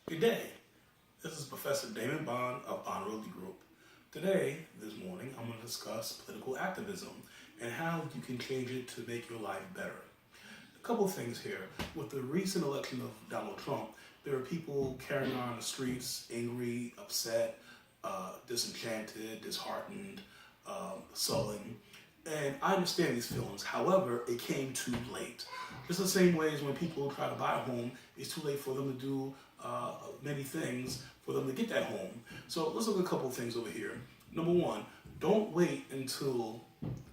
Good day. This is Professor Damon Bond of Bond Realty Group. Today, this morning, I'm going to discuss political activism and how you can change it to make your life better. A couple of things here. With the recent election of Donald Trump, there are people carrying on the streets, angry, upset, disenchanted, disheartened, sullen. And I understand these feelings. However, it came too late. It's the same way as when people try to buy a home, it's too late for them to do many things for them to get that home. So let's look at a couple of things over here. Number one, don't wait until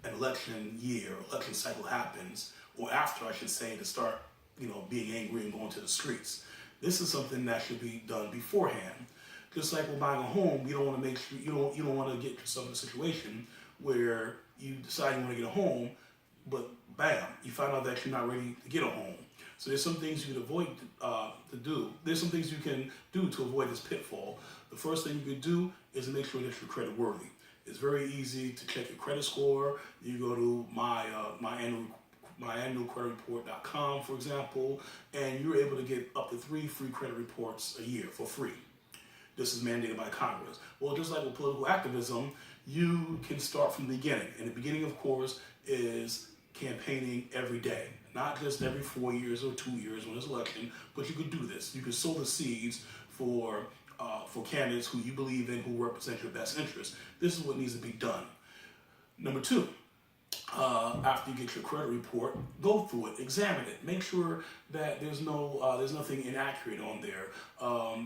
an election year, election cycle happens, or after I should say, to start, being angry and going to the streets. This is something that should be done beforehand. Just like with buying a home, you don't want to make sure you don't want to get yourself in a situation where you decide you want to get a home, but bam, you find out that you're not ready to get a home. So there's some things you can avoid to do. There's some things you can do to avoid this pitfall. The first thing you could do is to make sure that you're credit worthy. It's very easy to check your credit score. You go to my annualcreditreport.com, for example, and you're able to get up to 3 free credit reports a year for free. This is mandated by Congress. Well, just like with political activism, you can start from the beginning. And the beginning, of course, is campaigning every day. Not just every 4 years or 2 years when there's election, but you could do this. You could sow the seeds for candidates who you believe in, who represent your best interests. This is what needs to be done. Number two, after you get your credit report, go through it, examine it, make sure that there's nothing inaccurate on there.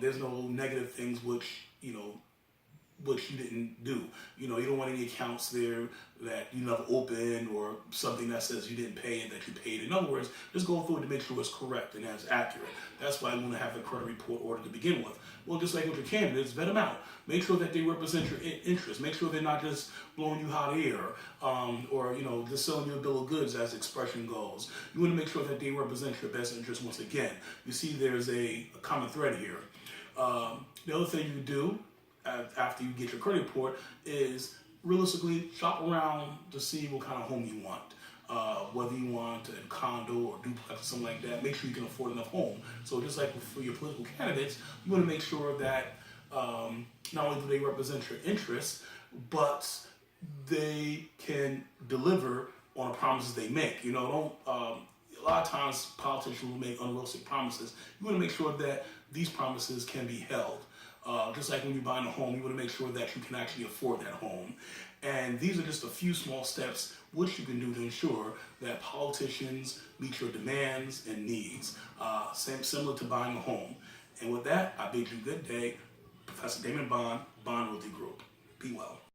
There's no negative things which you didn't do. You don't want any accounts there that you never opened or something that says you didn't pay and that you paid. In other words, just go through it to make sure it's correct and that's accurate. That's why you want to have a credit report order to begin with. Well, just like with your candidates, vet them out. Make sure that they represent your interests. Make sure they're not just blowing you hot air or just selling you a bill of goods, as the expression goes. You want to make sure that they represent your best interests once again. You see there's a common thread here. The other thing you do after you get your credit report is realistically shop around to see what kind of home you want. Whether you want a condo or duplex or something like that, make sure you can afford enough home. So just like for your political candidates, you want to make sure that not only do they represent your interests, but they can deliver on the promises they make. A lot of times politicians will make unrealistic promises. You want to make sure that these promises can be held. Just like when you're buying a home, you want to make sure that you can actually afford that home. And these are just a few small steps which you can do to ensure that politicians meet your demands and needs, similar to buying a home. And with that, I bid you good day. Professor Damon Bond, Bond Realty Group. Be well.